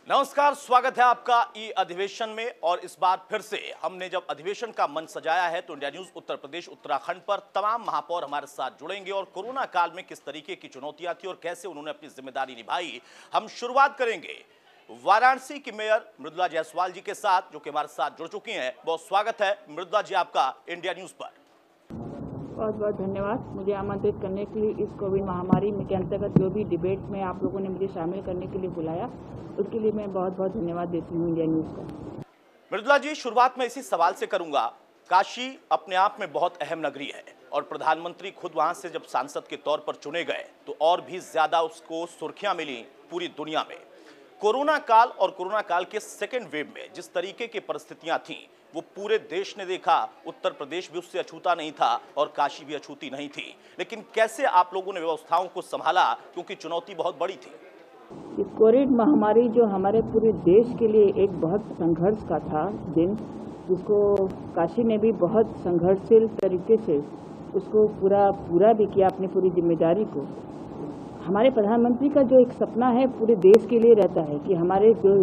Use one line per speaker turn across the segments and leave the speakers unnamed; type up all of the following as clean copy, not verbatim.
नमस्कार, स्वागत है आपका ई अधिवेशन में। और इस बार फिर से हमने जब अधिवेशन का मंच सजाया है तो इंडिया न्यूज उत्तर प्रदेश उत्तराखंड पर तमाम महापौर हमारे साथ जुड़ेंगे और कोरोना काल में किस तरीके की चुनौतियां थी और कैसे उन्होंने अपनी जिम्मेदारी निभाई। हम शुरुआत करेंगे वाराणसी की मेयर मृदुला जायसवाल जी के साथ, जो कि हमारे साथ जुड़ चुकी हैं। बहुत स्वागत है मृदुला जी आपका इंडिया न्यूज पर।
बहुत बहुत धन्यवाद मुझे आमंत्रित करने के लिए। इस कोविड महामारी के अंतर्गत जो भी डिबेट में आप लोगों ने मुझे शामिल करने के लिए बुलाया, उसके लिए मैं बहुत बहुत धन्यवाद देती हूँ इंडिया न्यूज़ को।
मृदुला जी, शुरुआत में इसी सवाल से करूंगा। काशी अपने आप में बहुत अहम नगरी है और प्रधानमंत्री खुद वहां से जब सांसद के तौर पर चुने गए तो और भी ज्यादा उसको सुर्खियां मिली पूरी दुनिया में। कोरोना काल और कोरोना काल के सेकेंड वेव में जिस तरीके की परिस्थितियां थीं वो पूरे देश ने देखा। उत्तर प्रदेश भी उससे अछूता नहीं था और काशी भी अछूती नहीं थी। लेकिन कैसे आप लोगों ने व्यवस्थाओं को संभाला, क्योंकि चुनौती बहुत बड़ी थी।
ये कोविड महामारी जो हमारे पूरे देश के लिए एक बहुत संघर्ष का था दिन, जिसको काशी ने भी बहुत संघर्षशील तरीके से उसको पूरा भी किया अपनी पूरी जिम्मेदारी को। हमारे प्रधानमंत्री का जो एक सपना है पूरे देश के लिए रहता है कि हमारे जो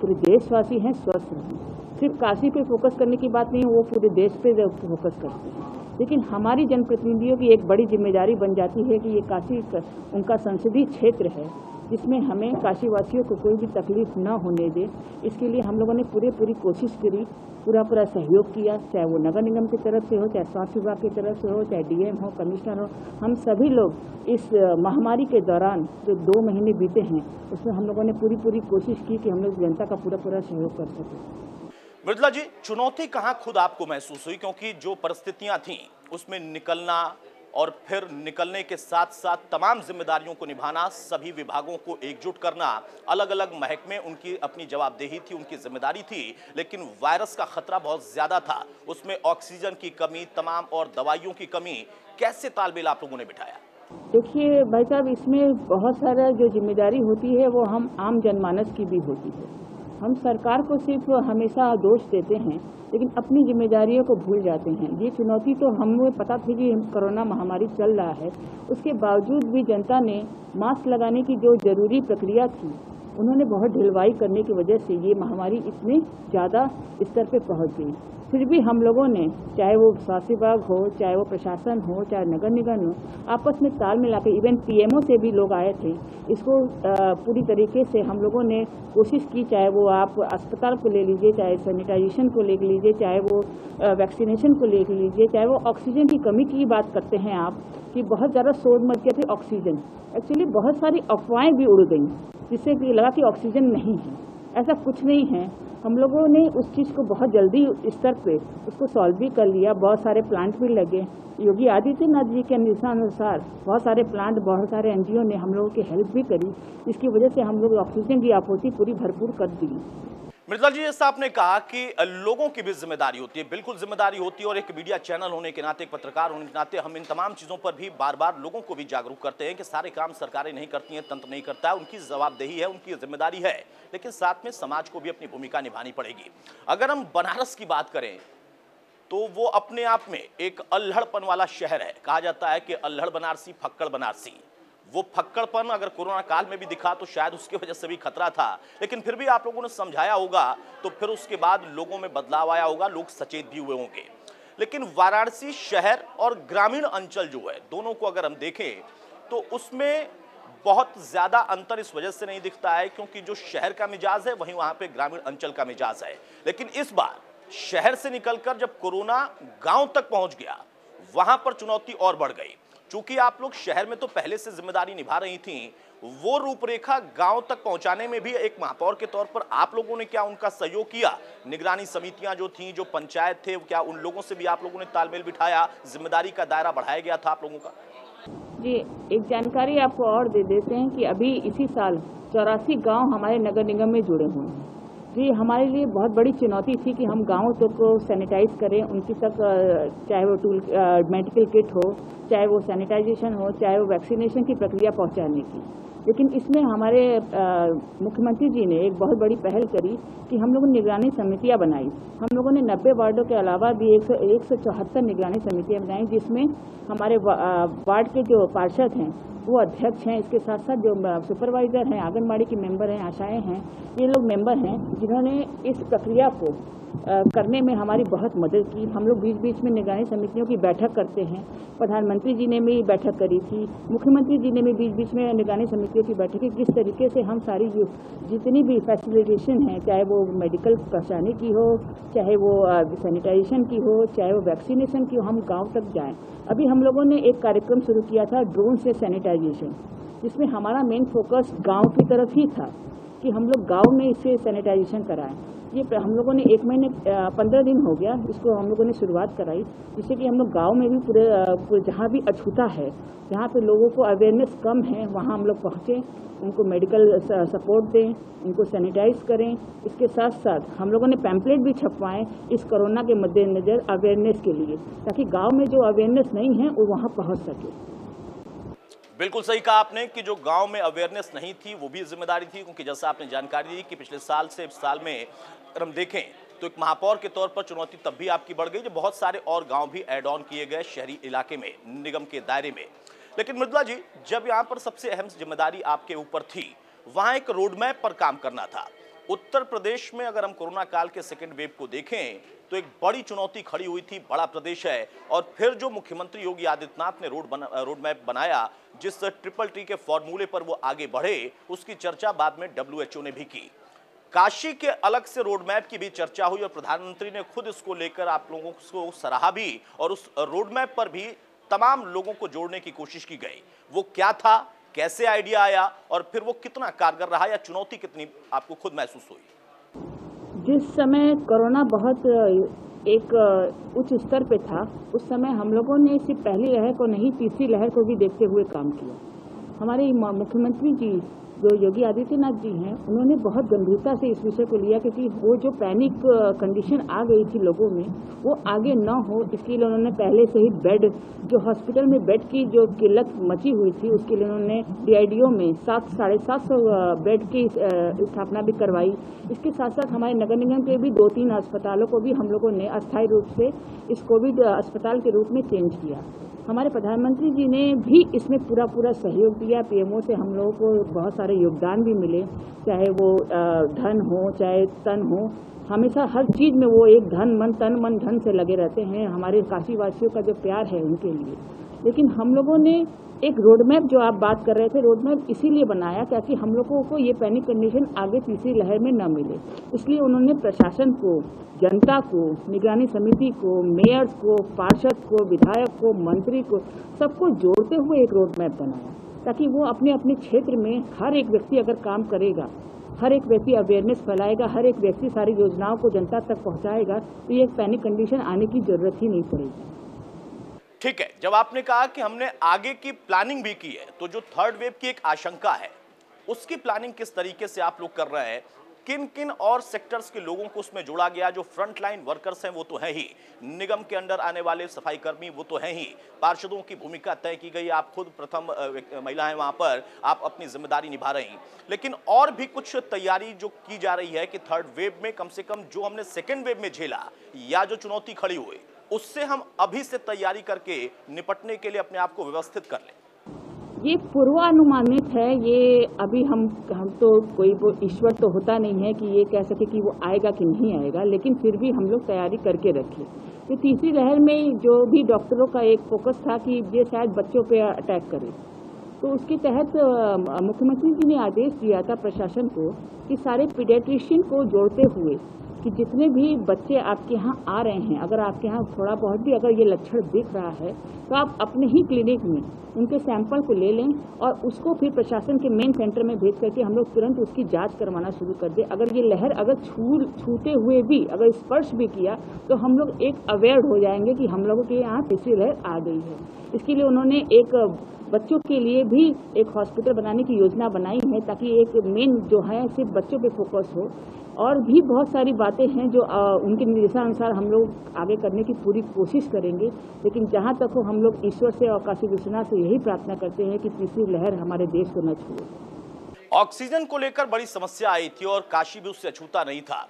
पूरे देशवासी हैं स्वस्थ रहें। सिर्फ काशी पे फोकस करने की बात नहीं है, वो पूरे देश पे फोकस करते हैं। लेकिन हमारी जनप्रतिनिधियों की एक बड़ी जिम्मेदारी बन जाती है कि ये काशी उनका संसदीय क्षेत्र है, जिसमें हमें काशीवासियों को कोई भी तकलीफ न होने दे। इसके लिए हम लोगों ने पूरी कोशिश करी, पूरा सहयोग किया, चाहे वो नगर निगम की तरफ से हो, चाहे स्वास्थ्य विभाग की तरफ से हो, चाहे डीएम हो, कमिश्नर हो। हम सभी लोग इस महामारी के दौरान जो 2 महीने बीते हैं उसमें हम लोगों ने पूरी कोशिश की कि हम लोग जनता का पूरा सहयोग कर सकें।
मृदुला जी, चुनौती कहां खुद आपको महसूस हुई, क्योंकि जो परिस्थितियां थीं उसमें निकलना और फिर निकलने के साथ साथ तमाम जिम्मेदारियों को निभाना, सभी विभागों को एकजुट करना, अलग अलग महकमे उनकी अपनी जवाबदेही थी, उनकी जिम्मेदारी थी। लेकिन वायरस का खतरा बहुत ज्यादा था, उसमें ऑक्सीजन की कमी, तमाम और दवाइयों की कमी, कैसे तालमेल आप लोगों ने बिठाया?
देखिए भाई साहब, इसमें बहुत सारा जो जिम्मेदारी होती है वो हम आम जनमानस की भी होती है। हम सरकार को सिर्फ हमेशा दोष देते हैं लेकिन अपनी जिम्मेदारियों को भूल जाते हैं। ये चुनौती तो हमें पता थी कि कोरोना महामारी चल रहा है, उसके बावजूद भी जनता ने मास्क लगाने की जो जरूरी प्रक्रिया थी उन्होंने बहुत ढिलवाई करने की वजह से ये महामारी इतने ज़्यादा स्तर पे पहुंच गई। फिर भी हम लोगों ने, चाहे वो स्वास्थ्य विभाग हो, चाहे वो प्रशासन हो, चाहे नगर निगम हो, आपस में ताल मिला के, इवन पीएमओ से भी लोग आए थे, इसको पूरी तरीके से हम लोगों ने कोशिश की। चाहे वो आप अस्पताल को ले लीजिए, चाहे सैनिटाइजेशन को ले लीजिए, चाहे वो वैक्सीनेशन को ले लीजिए, चाहे वो ऑक्सीजन की कमी की बात करते हैं आप कि बहुत ज़्यादा शोर मच गए थे ऑक्सीजन। एक्चुअली बहुत सारी अफवाहें भी उड़ गई जिससे कि लगा कि ऑक्सीजन नहीं है। ऐसा कुछ नहीं है। हम लोगों ने उस चीज़ को बहुत जल्दी स्तर पे उसको सॉल्व भी कर लिया। बहुत सारे प्लांट भी लगे। योगी आदित्यनाथ जी के निर्देशानुसार बहुत सारे प्लांट, बहुत सारे एनजीओ ने हम लोगों की हेल्प भी करी, जिसकी वजह से हम लोग ऑक्सीजन की आपूर्ति पूरी भरपूर कर दी।
मृदुला जी, जैसा आपने कहा कि लोगों की भी जिम्मेदारी होती है, बिल्कुल जिम्मेदारी होती है। और एक मीडिया चैनल होने के नाते, एक पत्रकार होने के नाते हम इन तमाम चीज़ों पर भी बार बार लोगों को भी जागरूक करते हैं कि सारे काम सरकारें नहीं करती हैं, तंत्र नहीं करता है, उनकी जवाबदेही है, उनकी जिम्मेदारी है। लेकिन साथ में समाज को भी अपनी भूमिका निभानी पड़ेगी। अगर हम बनारस की बात करें तो वो अपने आप में एक अल्हड़पन वाला शहर है। कहा जाता है कि अल्हड़ बनारसी, फक्कड़ बनारसी। वो फक्कड़पन अगर कोरोना काल में भी दिखा तो शायद उसकी वजह से भी खतरा था, लेकिन फिर भी आप लोगों ने समझाया होगा तो फिर उसके बाद लोगों में बदलाव आया होगा, लोग सचेत भी हुए होंगे। लेकिन वाराणसी शहर और ग्रामीण अंचल जो है, दोनों को अगर हम देखें तो उसमें बहुत ज्यादा अंतर इस वजह से नहीं दिखता है क्योंकि जो शहर का मिजाज है वहीं वहां पे ग्रामीण अंचल का मिजाज है। लेकिन इस बार शहर से निकलकर जब कोरोना गांव तक पहुंच गया, वहां पर चुनौती और बढ़ गई। चूंकि आप लोग शहर में तो पहले से जिम्मेदारी निभा रही थी, वो रूपरेखा गांव तक पहुंचाने में भी एक महापौर के तौर पर आप लोगों ने क्या उनका सहयोग किया? निगरानी समितियां जो थी, जो पंचायत थे, क्या उन लोगों से भी आप लोगों ने तालमेल बिठाया? जिम्मेदारी का दायरा बढ़ाया गया था आप लोगों का?
जी, एक जानकारी आपको और दे देते हैं कि अभी इसी साल 84 गांव हमारे नगर निगम में जुड़े हुए हैं। जी, हमारे लिए बहुत बड़ी चुनौती थी कि हम गाँव तक को सैनिटाइज करें, उनकी तक चाहे वो मेडिकल किट हो, चाहे वो सैनिटाइजेशन हो, चाहे वो वैक्सीनेशन की प्रक्रिया पहुंचाने की। लेकिन इसमें हमारे मुख्यमंत्री जी ने एक बहुत बड़ी पहल करी कि हम लोगों ने निगरानी समितियां बनाई। हम लोगों ने 90 वार्डों के अलावा भी 174 निगरानी समितियां बनाई, जिसमें हमारे वार्ड के जो पार्षद हैं वो अध्यक्ष हैं, इसके साथ साथ जो सुपरवाइजर हैं, आंगनबाड़ी के मेंबर हैं, आशाएं हैं, ये लोग मेंबर हैं जिन्होंने इस प्रक्रिया को करने में हमारी बहुत मदद की। हम लोग बीच बीच में निगरानी समितियों की बैठक करते हैं। प्रधानमंत्री जी ने भी बैठक करी थी, मुख्यमंत्री जी ने भी बीच बीच में निगरानी समितियों की बैठक की। किस तरीके से हम सारी जितनी भी फैसिलिटेशन है, चाहे वो मेडिकल पहुँचाने की हो, चाहे वो सैनिटाइजेशन की हो, चाहे वो वैक्सीनेशन की हो, हम गाँव तक जाएँ। अभी हम लोगों ने एक कार्यक्रम शुरू किया था ड्रोन से सैनिटाइजेशन, जिसमें हमारा मेन फोकस गाँव की तरफ ही था कि हम लोग गाँव में इसे सैनिटाइजेशन कराएं। ये हम लोगों ने 1 महीने 15 दिन हो गया इसको हम लोगों ने शुरुआत कराई, जिससे कि हम लोग गांव में भी पूरे जहाँ भी अछूता है, जहाँ पे लोगों को अवेयरनेस कम है, वहाँ हम लोग पहुँचें, उनको मेडिकल सपोर्ट दें, उनको सैनिटाइज करें। इसके साथ साथ हम लोगों ने पैम्पलेट भी छपवाएं इस कोरोना के मद्देनजर अवेयरनेस के लिए, ताकि गाँव में जो अवेयरनेस नहीं है वो वहाँ पहुँच सके।
बिल्कुल सही कहा आपने कि जो गांव में अवेयरनेस नहीं थी वो भी जिम्मेदारी थी, क्योंकि जैसा आपने जानकारी दी कि पिछले साल से इस साल में अगर हम देखें तो एक महापौर के तौर पर चुनौती तब भी आपकी बढ़ गई जब बहुत सारे और गांव भी ऐड ऑन किए गए शहरी इलाके में, निगम के दायरे में। लेकिन मृदुला जी, जब यहाँ पर सबसे अहम जिम्मेदारी आपके ऊपर थी, वहां एक रोड मैप पर काम करना था। उत्तर प्रदेश में अगर हम कोरोना काल के सेकेंड वेव को देखें तो एक बड़ी चुनौती खड़ी हुई थी, बड़ा प्रदेश है, और फिर जो मुख्यमंत्री योगी आदित्यनाथ ने रोड मैप बनाया, जिस ट्रिपल टी के फॉर्मूले पर वो आगे बढ़े, उसकी चर्चा बाद में WHO ने भी की। काशी के अलग से रोड मैप की भी चर्चा हुई और प्रधानमंत्री ने खुद इसको लेकर आप लोगों को सराहा भी, और उस रोड मैप पर भी तमाम लोगों को जोड़ने की कोशिश की गई। वो क्या था, कैसे आइडिया आया, और फिर वो कितना कारगर रहा, या चुनौती कितनी आपको खुद महसूस हुई?
जिस समय कोरोना बहुत एक उच्च स्तर पे था, उस समय हम लोगों ने सिर्फ पहली लहर को नहीं, तीसरी लहर को भी देखते हुए काम किया। हमारे मुख्यमंत्री जी जो योगी आदित्यनाथ जी हैं, उन्होंने बहुत गंभीरता से इस विषय को लिया, क्योंकि वो जो पैनिक कंडीशन आ गई थी लोगों में, वो आगे न हो, इसके लिए उन्होंने पहले से ही बेड, जो हॉस्पिटल में बेड की जो किल्लत मची हुई थी, उसके लिए उन्होंने DIDO में 700-750 बेड की स्थापना भी करवाई। इसके साथ साथ हमारे नगर निगम के भी 2-3 अस्पतालों को भी हम लोगों ने अस्थायी रूप से इस कोविड अस्पताल के रूप में चेंज किया। हमारे प्रधानमंत्री जी ने भी इसमें पूरा सहयोग दिया। PMO से हम लोगों को बहुत सारे योगदान भी मिले, चाहे वो धन हो, चाहे तन हो, हमेशा हर चीज़ में वो एक तन मन धन से लगे रहते हैं। हमारे काशी वासियों का जो प्यार है उनके लिए। लेकिन हम लोगों ने एक रोड मैप, जो आप बात कर रहे थे, रोड मैप इसीलिए बनाया ताकि हम लोगों को ये पैनिक कंडीशन आगे तीसरी लहर में न मिले। इसलिए उन्होंने प्रशासन को, जनता को, निगरानी समिति को, मेयर्स को, पार्षद को, विधायक को, मंत्री को, सबको जोड़ते हुए एक रोड मैप बनाया, ताकि वो अपने अपने क्षेत्र में हर एक व्यक्ति अगर काम करेगा, हर एक व्यक्ति अवेयरनेस फैलाएगा, हर एक व्यक्ति सारी योजनाओं को जनता तक पहुंचाएगा, तो ये एक पैनिक कंडीशन आने की जरूरत ही नहीं पड़ेगी।
ठीक है, जब आपने कहा कि हमने आगे की प्लानिंग भी की है, तो जो थर्ड वेव की एक आशंका है, उसकी प्लानिंग किस तरीके से आप लोग कर रहे हैं? किन किन और सेक्टर्स के लोगों को उसमें जोड़ा गया? जो फ्रंट लाइन वर्कर्स हैं वो तो हैं ही, निगम के अंडर आने वाले सफाई कर्मी वो तो हैं ही, पार्षदों की भूमिका तय की गई, आप खुद प्रथम महिला हैं वहां पर, आप अपनी जिम्मेदारी निभा रही हैं। लेकिन और भी कुछ तैयारी जो की जा रही है कि थर्ड वेव में कम से कम जो हमने सेकेंड वेव में झेला या जो चुनौती खड़ी हुई, उससे हम अभी से तैयारी करके निपटने के लिए अपने आप को व्यवस्थित कर लें।
ये पूर्वानुमानित है, ये अभी हम तो कोई वो ईश्वर तो होता नहीं है कि ये कह सके कि वो आएगा कि नहीं आएगा, लेकिन फिर भी हम लोग तैयारी करके रखें। तो तीसरी लहर में जो भी डॉक्टरों का एक फोकस था कि ये शायद बच्चों पे अटैक करे, तो उसके तहत मुख्यमंत्री जी ने आदेश दिया था प्रशासन को कि सारे पीडियाट्रिशियन को जोड़ते हुए कि जितने भी बच्चे आपके यहाँ आ रहे हैं, अगर आपके यहाँ थोड़ा बहुत भी अगर ये लक्षण दिख रहा है, तो आप अपने ही क्लिनिक में उनके सैंपल को ले लें और उसको फिर प्रशासन के मेन सेंटर में भेज करके हम लोग तुरंत उसकी जांच करवाना शुरू कर दें। अगर ये लहर अगर छूते हुए भी अगर स्पर्श भी किया, तो हम लोग एक अवेयर हो जाएंगे कि हम लोगों के यहाँ तीसरी लहर आ गई है। इसके लिए उन्होंने एक बच्चों के लिए भी एक हॉस्पिटल बनाने की योजना बनाई है, ताकि एक मेन जो है सिर्फ बच्चों पे फोकस हो। और भी बहुत सारी बातें हैं जो उनके निर्देशानुसार हम लोग आगे करने की पूरी कोशिश करेंगे। लेकिन जहाँ तक हो हम लोग ईश्वर से और काशी विश्वनाथ से यही प्रार्थना करते हैं कि तीसरी लहर हमारे देश को न छुए।
ऑक्सीजन को लेकर बड़ी समस्या आई थी और काशी भी उससे अछूता नहीं था।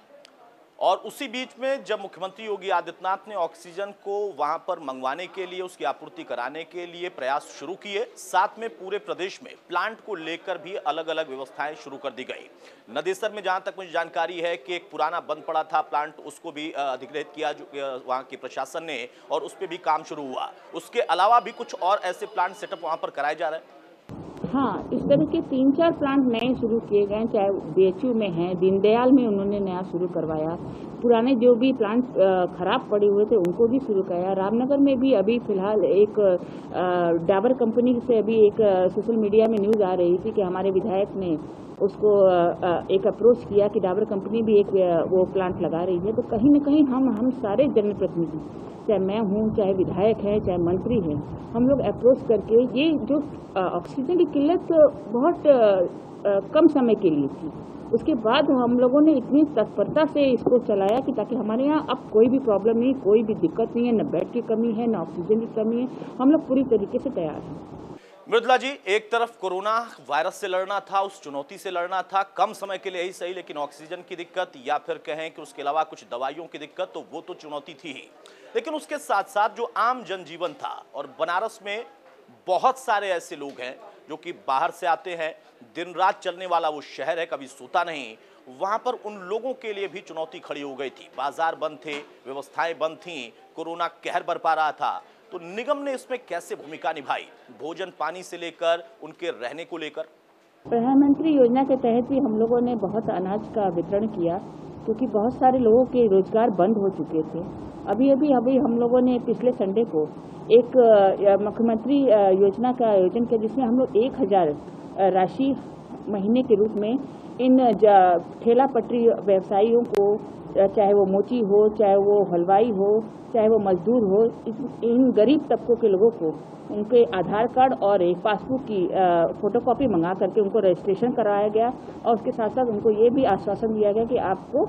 और उसी बीच में जब मुख्यमंत्री योगी आदित्यनाथ ने ऑक्सीजन को वहां पर मंगवाने के लिए, उसकी आपूर्ति कराने के लिए प्रयास शुरू किए, साथ में पूरे प्रदेश में प्लांट को लेकर भी अलग अलग व्यवस्थाएं शुरू कर दी गई। नदेसर में जहां तक मुझे जानकारी है कि एक पुराना बंद पड़ा था प्लांट, उसको भी अधिग्रहित किया जो वहां की प्रशासन ने, और उस पर भी काम शुरू हुआ। उसके अलावा भी कुछ और ऐसे प्लांट सेटअप वहां पर कराए जा रहे हैं।
हाँ, इस तरह के 3-4 प्लांट नए शुरू किए गए, चाहे बीएचयू में है, दीनदयाल में उन्होंने नया शुरू करवाया, पुराने जो भी प्लांट खराब पड़े हुए थे उनको भी शुरू कराया। रामनगर में भी अभी फिलहाल एक डाबर कंपनी से अभी एक सोशल मीडिया में न्यूज़ आ रही थी कि हमारे विधायक ने उसको एक अप्रोच किया कि डाबर कंपनी भी एक वो प्लांट लगा रही है। तो कहीं न कहीं हम सारे जनप्रतिनिधि, चाहे मैं हूँ, चाहे विधायक है, चाहे मंत्री हैं, हम लोग अप्रोच करके ये जो ऑक्सीजन की किल्लत बहुत कम समय के लिए थी, उसके बाद हम लोगों ने इतनी तत्परता से इसको चलाया कि ताकि हमारे यहाँ अब कोई भी प्रॉब्लम नहीं, कोई भी दिक्कत नहीं है, न बेड की कमी है, न ऑक्सीजन की कमी है। हम लोग पूरी तरीके से तैयार हैं।
मृदुला जी, एक तरफ कोरोना वायरस से लड़ना था, उस चुनौती से लड़ना था, कम समय के लिए ही सही, लेकिन ऑक्सीजन की दिक्कत या फिर कहें कि उसके अलावा कुछ दवाइयों की दिक्कत, तो वो तो चुनौती थी ही। लेकिन उसके साथ साथ जो आम जनजीवन था, और बनारस में बहुत सारे ऐसे लोग हैं जो कि बाहर से आते हैं, दिन रात चलने वाला वो शहर है, कभी सोता नहीं, वहां पर उन लोगों के लिए भी चुनौती खड़ी हो गई थी। बाजार बंद थे, व्यवस्थाएं बंद थीं, कोरोना कहर बरपा रहा था। तो निगम ने इसमें कैसे भूमिका निभाई, भोजन पानी से लेकर उनके रहने को लेकर?
प्रधानमंत्री योजना के तहत भी हम लोगों ने बहुत अनाज का वितरण किया, क्योंकि बहुत सारे लोगों के रोजगार बंद हो चुके थे। अभी हम लोगों ने पिछले संडे को एक मुख्यमंत्री योजना का आयोजन किया, जिसमें हम लोग 1000 राशि महीने के रूप में इन ठेला पटरी व्यवसायियों को, चाहे वो मोची हो, चाहे वो हलवाई हो, चाहे वो मजदूर हो, इन गरीब तबकों के लोगों को उनके आधार कार्ड और एक पासबुक की फोटोकॉपी मंगा करके उनको रजिस्ट्रेशन कराया गया। और उसके साथ साथ उनको ये भी आश्वासन दिया गया कि आपको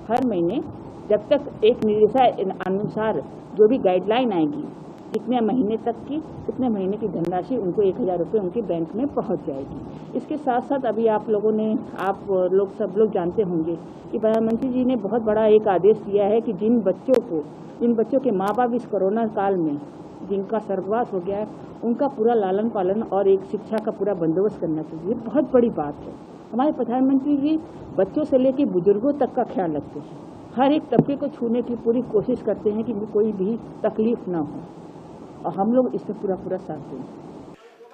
हर महीने, जब तक एक निर्देशानुसार जो भी गाइडलाइन आएगी, जितने महीने तक की, उतने महीने की धनराशि उनको 1000 रुपये उनके बैंक में पहुंच जाएगी। इसके साथ साथ अभी आप लोग सब लोग जानते होंगे कि प्रधानमंत्री जी ने बहुत बड़ा एक आदेश दिया है कि जिन बच्चों के माँ बाप इस कोरोना काल में जिनका स्वर्गवास हो गया है, उनका पूरा लालन पालन और एक शिक्षा का पूरा बंदोबस्त करना चाहिए। बहुत बड़ी बात है। हमारे प्रधानमंत्री जी बच्चों से लेकर बुजुर्गों तक का ख्याल रखते हैं, हर एक तबके को छूने की पूरी कोशिश करते हैं कि कोई भी तकलीफ ना हो, और हम लोग इसमें पूरा साथ दें।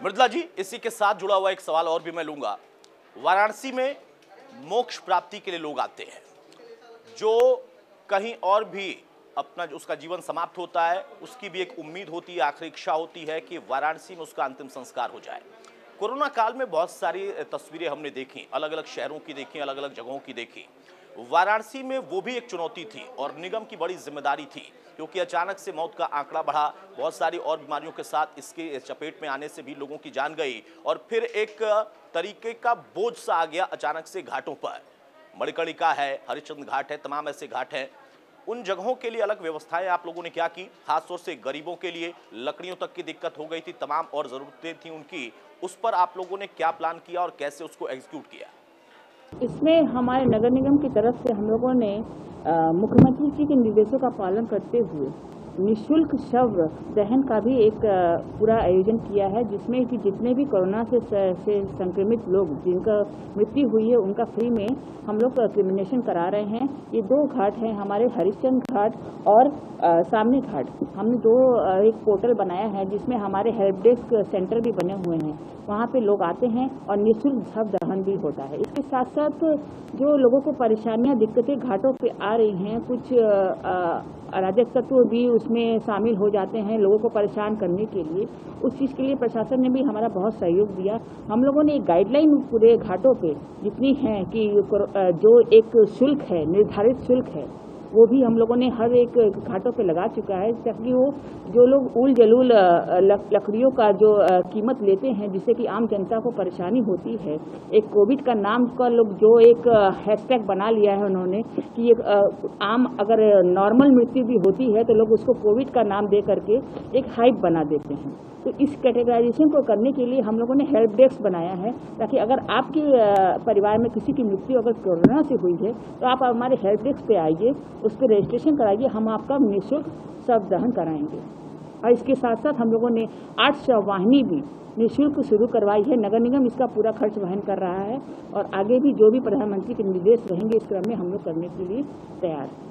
मृदुला जी, इसी के साथ जुड़ा हुआ एक सवाल और भी मैं लूंगा। वाराणसी में मोक्ष प्राप्ति के लिए लोग आते हैं, जो कहीं और भी अपना उसका जीवन समाप्त होता है, उसकी भी एक उम्मीद होती है, आखिरी इच्छा होती है कि वाराणसी में उसका अंतिम संस्कार हो जाए। कोरोना काल में बहुत सारी तस्वीरें हमने देखी, अलग अलग शहरों की देखी, अलग अलग जगहों की देखी। वाराणसी में वो भी एक चुनौती थी और निगम की बड़ी जिम्मेदारी थी, क्योंकि अचानक से मौत का आंकड़ा बढ़ा, बहुत सारी और बीमारियों के साथ इसके चपेट में आने से भी लोगों की जान गई, और फिर एक तरीके का बोझ सा आ गया अचानक से घाटों पर। मणिकर्णिका है, हरिश्चंद्र घाट है, तमाम ऐसे घाट हैं। उन जगहों के लिए अलग व्यवस्थाएं आप लोगों ने क्या की? खासतौर से गरीबों के लिए लकड़ियों तक की दिक्कत हो गई थी, तमाम और ज़रूरतें थी उनकी, उस पर आप लोगों ने क्या प्लान किया और कैसे उसको एग्जीक्यूट किया?
इसमें हमारे नगर निगम की तरफ से हम लोगों ने मुख्यमंत्री जी के निर्देशों का पालन करते हुए निःशुल्क शव दहन का भी एक पूरा आयोजन किया है, जिसमें कि जितने भी कोरोना से संक्रमित लोग जिनका मृत्यु हुई है, उनका फ्री में हम लोग क्रिमिनेशन करा रहे हैं। ये 2 घाट हैं हमारे, हरिश्चंद्र घाट और सामने घाट। हमने एक पोर्टल बनाया है जिसमें हमारे हेल्प डेस्क सेंटर भी बने हुए हैं, वहाँ पे लोग आते हैं और निःशुल्क शव दहन भी होता है। इसके साथ साथ जो लोगों को परेशानियाँ, दिक्कतें घाटों पे आ रही हैं, कुछ अराजक तत्व भी उसमें शामिल हो जाते हैं लोगों को परेशान करने के लिए, उस चीज़ के लिए प्रशासन ने भी हमारा बहुत सहयोग दिया। हम लोगों ने एक गाइडलाइन पूरे घाटों पे जितनी है कि जो एक शुल्क है, निर्धारित शुल्क है, वो भी हम लोगों ने हर एक घाटों पे लगा चुका है, ताकि वो जो लोग उल जलूल लकड़ियों का जो कीमत लेते हैं, जिससे कि आम जनता को परेशानी होती है। एक कोविड का नाम का लोग जो एक हैशटैग बना लिया है उन्होंने कि एक आम अगर नॉर्मल मृत्यु भी होती है तो लोग उसको कोविड का नाम दे करके एक हाइप बना देते हैं। तो इस कैटेगराइजेशन को करने के लिए हम लोगों ने हेल्प डेस्क बनाया है, ताकि अगर आपके परिवार में किसी की मृत्यु अगर कोरोना से हुई है तो आप हमारे हेल्प डेस्क पे आइए, उस पर रजिस्ट्रेशन कराइए, हम आपका निःशुल्क शव दहन कराएंगे। और इसके साथ साथ हम लोगों ने 8 शव वाहिनी भी निःशुल्क शुरू करवाई है। नगर निगम इसका पूरा खर्च वहन कर रहा है और आगे भी जो भी प्रधानमंत्री के निर्देश रहेंगे इस क्रम में हम लोग करने के लिए तैयार हैं।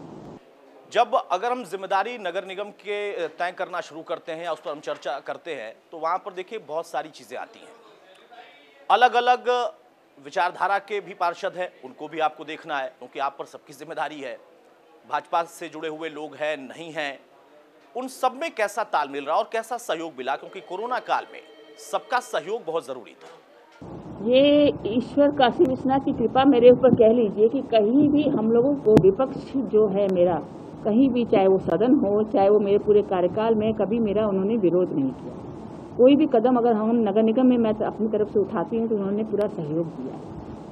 जब अगर हम जिम्मेदारी नगर निगम के तय करना शुरू करते हैं या उस पर हम चर्चा करते हैं तो वहां पर देखिए बहुत सारी चीजें आती हैं। अलग अलग विचारधारा के भी पार्षद हैं, उनको भी आपको देखना है, क्योंकि आप पर सबकी जिम्मेदारी है। भाजपा से जुड़े हुए लोग हैं, नहीं हैं, उन सब में कैसा तालमेल रहा और कैसा सहयोग मिला, क्योंकि कोरोना काल में सबका सहयोग बहुत जरूरी था।
ये ईश्वर काशी विश्वनाथ की कृपा मेरे ऊपर कह लीजिए कि कहीं भी हम लोगों को विपक्ष जो है मेरा, कहीं भी चाहे वो सदन हो चाहे वो मेरे पूरे कार्यकाल में, कभी मेरा उन्होंने विरोध नहीं किया। कोई भी कदम अगर हम नगर निगम में मैं अपनी तरफ से उठाती हूँ तो उन्होंने पूरा सहयोग दिया।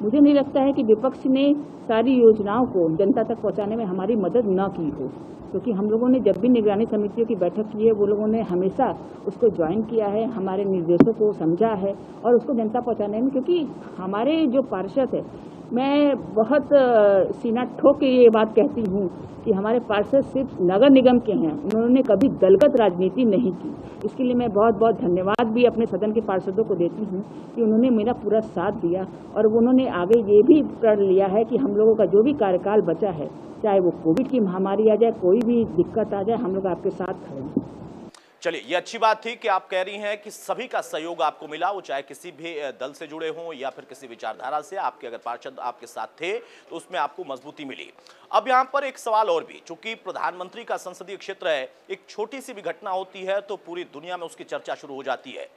मुझे नहीं लगता है कि विपक्ष ने सारी योजनाओं को जनता तक पहुँचाने में हमारी मदद न की हो, क्योंकि हम लोगों ने जब भी निगरानी समितियों की बैठक की है वो लोगों ने हमेशा उसको ज्वाइन किया है, हमारे निर्देशों को समझा है और उसको जनता पहुंचाने में, क्योंकि हमारे जो पार्षद है, मैं बहुत सीना ठोक के ये बात कहती हूँ कि हमारे पार्षद सिर्फ नगर निगम के हैं, उन्होंने कभी दलगत राजनीति नहीं की। इसके लिए मैं बहुत बहुत धन्यवाद भी अपने सदन के पार्षदों को देती हूँ कि उन्होंने मेरा पूरा साथ दिया और उन्होंने आगे ये भी प्रण लिया है कि हम लोगों का जो भी कार्यकाल बचा है, चाहे वो कोविड की महामारी आ जाए, कोई भी दिक्कत आ जाए, हम लोग आपके साथ खड़े हैं।
चलिए, ये अच्छी बात थी कि आप कह रही हैं कि सभी का सहयोग आपको मिला, वो चाहे किसी भी दल से जुड़े हों या फिर किसी विचारधारा से। आपके अगर पार्षद आपके साथ थे तो उसमें आपको मजबूती मिली। अब यहाँ पर एक सवाल और भी, चूंकि प्रधानमंत्री का संसदीय क्षेत्र है, एक छोटी सी भी घटना होती है तो पूरी दुनिया में उसकी चर्चा शुरू हो जाती है।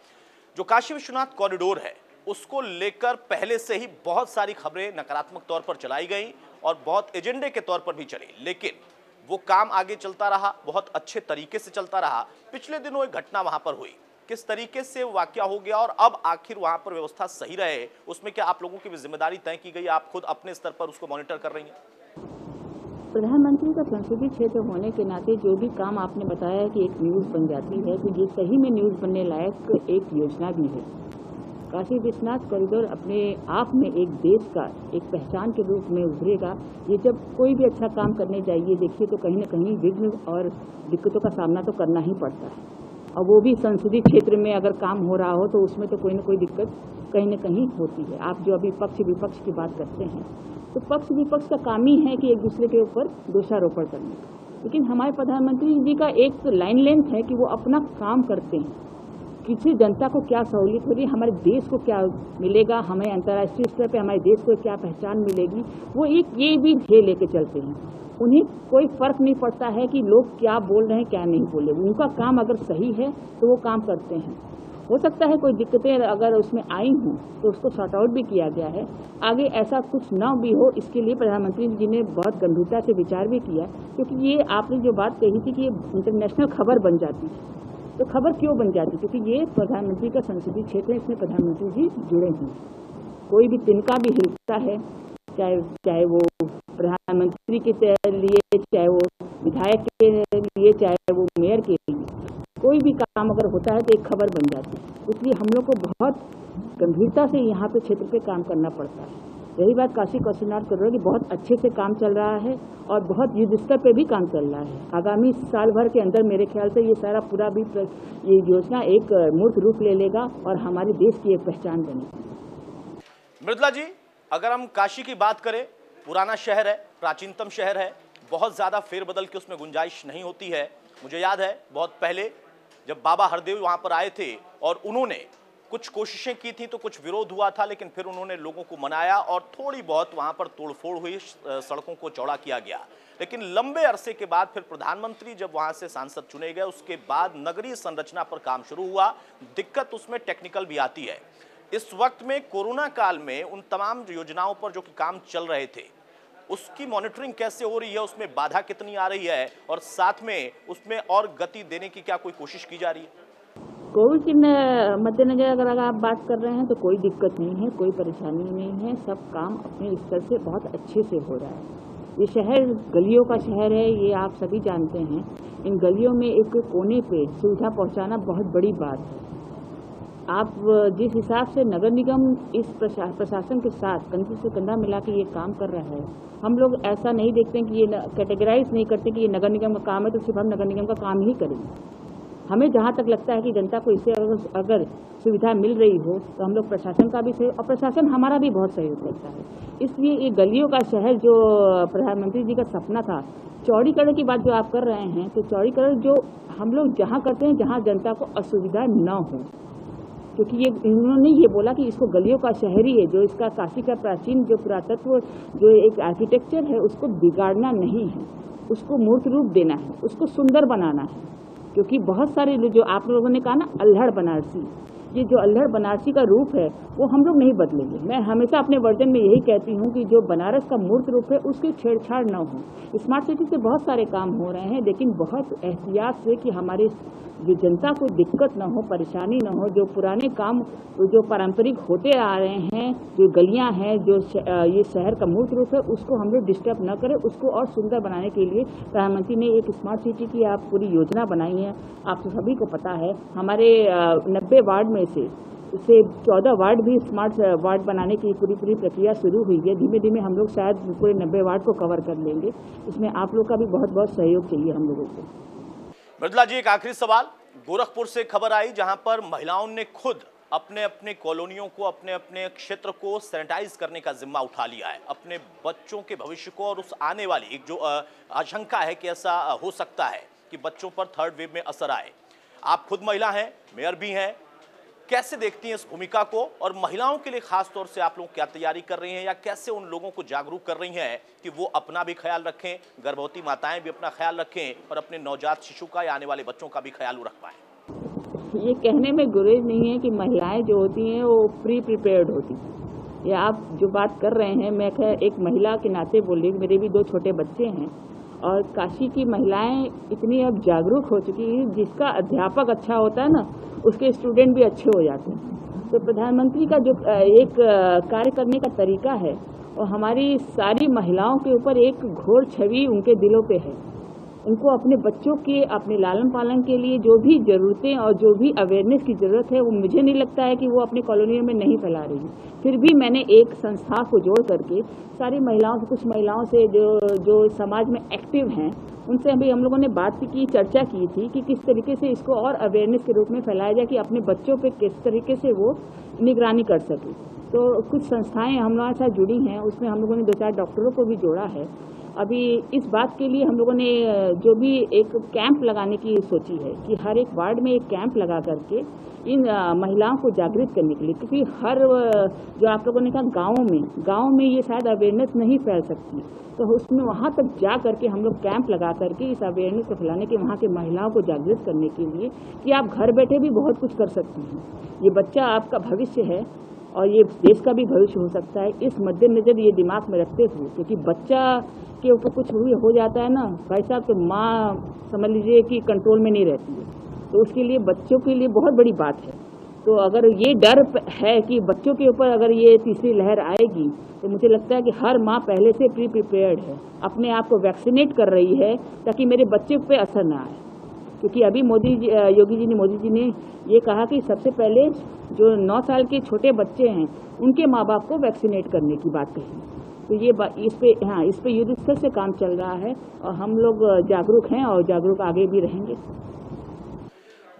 जो काशी विश्वनाथ कॉरिडोर है उसको लेकर पहले से ही बहुत सारी खबरें नकारात्मक तौर पर चलाई गई और बहुत एजेंडे के तौर पर भी चली, लेकिन वो काम आगे चलता रहा, बहुत अच्छे तरीके से चलता रहा। पिछले दिनों एक घटना वहां पर हुई, किस तरीके से वाकया हो गया और अब आखिर वहां पर व्यवस्था सही रहे, उसमें क्या आप लोगों की भी जिम्मेदारी तय की गई, आप खुद अपने स्तर पर उसको मॉनिटर कर रही हैं?
प्रधानमंत्री का संसदीय क्षेत्र होने के नाते जो भी काम आपने बताया कि एक न्यूज़ बन जाती है, तो ये सही में न्यूज़ बनने लायक एक योजना भी है। काशी विश्वनाथ कॉरिडोर अपने आप में एक देश का एक पहचान के रूप में उभरेगा। ये जब कोई भी अच्छा काम करने जाइए, देखिए तो कहीं न कहीं विघ्न और दिक्कतों का सामना तो करना ही पड़ता है, और वो भी संसदीय क्षेत्र में अगर काम हो रहा हो तो उसमें तो कोई न कोई दिक्कत कहीं न कहीं होती है। आप जो अभी पक्ष विपक्ष की बात करते हैं, तो पक्ष विपक्ष का काम ही है कि एक दूसरे के ऊपर दोषारोपण करने का, लेकिन हमारे प्रधानमंत्री जी का एक लाइन लेंथ है कि वो अपना काम करते हैं, किसी जनता को क्या सहूलियत हो रही है, हमारे देश को क्या मिलेगा, हमें अंतर्राष्ट्रीय स्तर पे हमारे देश को क्या पहचान मिलेगी, वो एक ये भी ध्येय लेके चलते हैं। उन्हें कोई फर्क नहीं पड़ता है कि लोग क्या बोल रहे हैं क्या नहीं बोल रहे, उनका काम अगर सही है तो वो काम करते हैं। हो सकता है कोई दिक्कतें अगर उसमें आई हों तो उसको सॉर्ट आउट भी किया गया है, आगे ऐसा कुछ ना भी हो इसके लिए प्रधानमंत्री जी ने बहुत गंभीरता से विचार भी किया, क्योंकि ये आपने जो बात कही थी कि ये इंटरनेशनल खबर बन जाती है, तो खबर क्यों बन जाती, क्योंकि ये प्रधानमंत्री का संसदीय क्षेत्र है, इसमें प्रधानमंत्री जी जुड़े हैं। कोई भी तिनका भी हिलता है, चाहे वो प्रधानमंत्री के लिए, चाहे वो विधायक के लिए, चाहे वो मेयर के लिए, कोई भी काम अगर होता है तो एक खबर बन जाती है। इसलिए हम लोग को बहुत गंभीरता से यहाँ पे क्षेत्र पे काम करना पड़ता है। यही बात काशी विश्वनाथ कॉरिडोर की बहुत अच्छे से काम चल रहा है और बहुत युद्ध स्तर पे भी काम चल रहा है। आगामी साल भर के अंदर मेरे ख्याल से ये सारा पूरा भी ये योजना एक मूर्त रूप ले लेगा और हमारे देश की एक पहचान बनेगी।
मृदुला जी, अगर हम काशी की बात करें, पुराना शहर है, प्राचीनतम शहर है, बहुत ज्यादा फेरबदल की उसमें गुंजाइश नहीं होती है। मुझे याद है बहुत पहले जब बाबा हरदेव वहां पर आए थे और उन्होंने कुछ कोशिशें की थी तो कुछ विरोध हुआ था, लेकिन फिर उन्होंने लोगों को मनाया और थोड़ी बहुत वहां पर तोड़फोड़ हुई, सड़कों को चौड़ा किया गया। लेकिन लंबे अरसे के बाद फिर प्रधानमंत्री जब वहां से सांसद चुने गए, उसके बाद नगरीय संरचना पर काम शुरू हुआ। दिक्कत उसमें टेक्निकल भी आती है। इस वक्त में कोरोना काल में उन तमाम योजनाओं पर जो कि काम चल रहे थे, उसकी मॉनिटरिंग कैसे हो रही है, उसमें बाधा कितनी आ रही है और साथ में उसमें और गति देने की क्या कोई कोशिश की जा रही है?
कोविड के मद्देनजर अगर आप बात कर रहे हैं तो कोई दिक्कत नहीं है, कोई परेशानी नहीं है। सब काम अपने स्तर से बहुत अच्छे से हो रहा है। ये शहर गलियों का शहर है, ये आप सभी जानते हैं। इन गलियों में एक कोने पे सुविधा पहुंचाना बहुत बड़ी बात है। आप जिस हिसाब से नगर निगम इस प्रशासन के साथ कंधे से कंधा मिला के ये काम कर रहा है, हम लोग ऐसा नहीं देखते कि ये कैटेगराइज नहीं करते कि ये नगर निगम का काम है तो सिर्फ हम नगर निगम का काम ही करेंगे। हमें जहाँ तक लगता है कि जनता को इससे अगर सुविधा मिल रही हो तो हम लोग प्रशासन का भी सहयोग, और प्रशासन हमारा भी बहुत सहयोग करता है। इसलिए ये गलियों का शहर जो प्रधानमंत्री जी का सपना था, चौड़ीकरण की बात जो आप कर रहे हैं, तो चौड़ीकरण जो हम लोग जहाँ करते हैं जहाँ जनता को असुविधा न हो, क्योंकि ये इन्होंने ये बोला कि इसको गलियों का शहर ही है, जो इसका काशी का प्राचीन जो पुरातत्व जो एक आर्किटेक्चर है उसको बिगाड़ना नहीं है, उसको मूर्त रूप देना है, उसको सुंदर बनाना है। क्योंकि बहुत सारे जो आप लोगों ने कहा ना अल्हड़ बनारसी, ये जो अल्हड़ बनारसी का रूप है वो हम लोग नहीं बदलेंगे। मैं हमेशा अपने वर्जन में यही कहती हूँ कि जो बनारस का मूर्त रूप है उसकी छेड़छाड़ न हो। स्मार्ट सिटी से बहुत सारे काम हो रहे हैं, लेकिन बहुत एहतियात से कि हमारे जो जनता को दिक्कत न हो, परेशानी न हो। जो पुराने काम जो पारंपरिक होते आ रहे हैं, जो गलियां हैं, जो ये शहर का मूर्त रूप है, उसको हम लोग डिस्टर्ब न करें। उसको और सुंदर बनाने के लिए प्रधानमंत्री ने एक स्मार्ट सिटी की आप पूरी योजना बनाई है। आप सभी को पता है हमारे 90 वार्ड में से 14 वार्ड भी स्मार्ट वार्ड बनाने की पूरी प्रक्रिया शुरू हुई है। धीमे धीमे हम लोग शायद पूरे 90 वार्ड को कवर कर लेंगे। इसमें आप लोग का भी बहुत बहुत सहयोग चाहिए हम लोगों को।
मृदुला जी, एक आखिरी सवाल। गोरखपुर से खबर आई जहां पर महिलाओं ने खुद अपने अपने कॉलोनियों को, अपने अपने क्षेत्र को सैनिटाइज करने का जिम्मा उठा लिया है, अपने बच्चों के भविष्य को। और उस आने वाली एक जो आशंका है कि ऐसा हो सकता है कि बच्चों पर थर्ड वेव में असर आए। आप खुद महिला हैं, मेयर भी हैं, कैसे देखती हैं इस भूमिका को, और महिलाओं के लिए खास तौर से आप लोग क्या तैयारी कर रही हैं या कैसे उन लोगों को जागरूक कर रही हैं कि वो अपना भी ख्याल रखें, गर्भवती माताएं भी अपना ख्याल रखें और अपने नवजात शिशु का या आने वाले बच्चों का भी ख्याल रख पाएं?
ये कहने में गुरेज नहीं है कि महिलाएं जो होती हैं वो प्रिपेयर्ड होती हैं। ये आप जो बात कर रहे हैं, मैं एक महिला के नाते बोल रही हूँ। मेरे भी 2 छोटे बच्चे हैं और काशी की महिलाएं इतनी अब जागरूक हो चुकी हैं। जिसका अध्यापक अच्छा होता है ना, उसके स्टूडेंट भी अच्छे हो जाते हैं। तो प्रधानमंत्री का जो एक कार्य करने का तरीका है, और हमारी सारी महिलाओं के ऊपर एक घोर छवि उनके दिलों पे है। उनको अपने बच्चों के, अपने लालन पालन के लिए जो भी ज़रूरतें और जो भी अवेयरनेस की ज़रूरत है, वो मुझे नहीं लगता है कि वो अपने कॉलोनियों में नहीं फैला रही है। फिर भी मैंने एक संस्था को जोड़ करके सारी महिलाओं से, कुछ महिलाओं से जो समाज में एक्टिव हैं, उनसे अभी हम लोगों ने बात की, चर्चा की थी कि किस तरीके से इसको और अवेयरनेस के रूप में फैलाया जाए कि अपने बच्चों पे किस तरीके से वो निगरानी कर सके। तो कुछ संस्थाएं हम लोगों के साथ जुड़ी हैं, उसमें हम लोगों ने 2-4 डॉक्टरों को भी जोड़ा है। अभी इस बात के लिए हम लोगों ने जो भी एक कैंप लगाने की सोची है कि हर एक वार्ड में एक कैंप लगा करके इन महिलाओं को जागृत करने के लिए, क्योंकि हर जो आप लोगों ने कहा गाँव में ये शायद अवेयरनेस नहीं फैल सकती, तो उसमें वहाँ तक जा करके हम लोग कैंप लगा करके इस अवेयरनेस को फैलाने के, वहाँ के महिलाओं को जागृत करने के लिए कि आप घर बैठे भी बहुत कुछ कर सकती हैं। ये बच्चा आपका भविष्य है और ये देश का भी भविष्य हो सकता है। इस मद्देनजर ये दिमाग में रखते हुए, क्योंकि बच्चा के ऊपर कुछ हो जाता है ना भाई साहब, तो माँ समझ लीजिए कि कंट्रोल में नहीं रहती है। तो उसके लिए बच्चों के लिए बहुत बड़ी बात है। तो अगर ये डर है कि बच्चों के ऊपर अगर ये तीसरी लहर आएगी, तो मुझे लगता है कि हर माँ पहले से प्रिपेयर्ड है, अपने आप को वैक्सीनेट कर रही है ताकि मेरे बच्चे पे असर ना आए। क्योंकि अभी मोदी जी ने ये कहा कि सबसे पहले जो 9 साल के छोटे बच्चे हैं उनके माँ बाप को वैक्सीनेट करने की बात कही। तो ये इस पे युद्ध स्तर से काम चल रहा है और हम लोग जागरूक हैं और जागरूक आगे भी रहेंगे।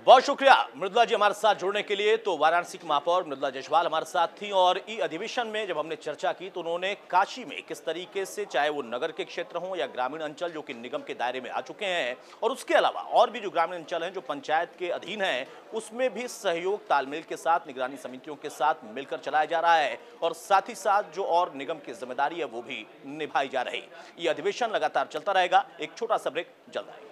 बहुत शुक्रिया मृदुला जी हमारे साथ जुड़ने के लिए। तो वाराणसी की महापौर मृदुला जायसवाल हमारे साथ थी और ई अधिवेशन में जब हमने चर्चा की तो उन्होंने काशी में किस तरीके से, चाहे वो नगर के क्षेत्र हों या ग्रामीण अंचल जो कि निगम के दायरे में आ चुके हैं, और उसके अलावा और भी जो ग्रामीण अंचल हैं जो पंचायत के अधीन हैं, उसमें भी सहयोग तालमेल के साथ निगरानी समितियों के साथ मिलकर चलाया जा रहा है और साथ ही साथ जो और निगम की जिम्मेदारी है वो भी निभाई जा रही है। ये अधिवेशन लगातार चलता रहेगा। एक छोटा सा ब्रेक, जल्द आएगा।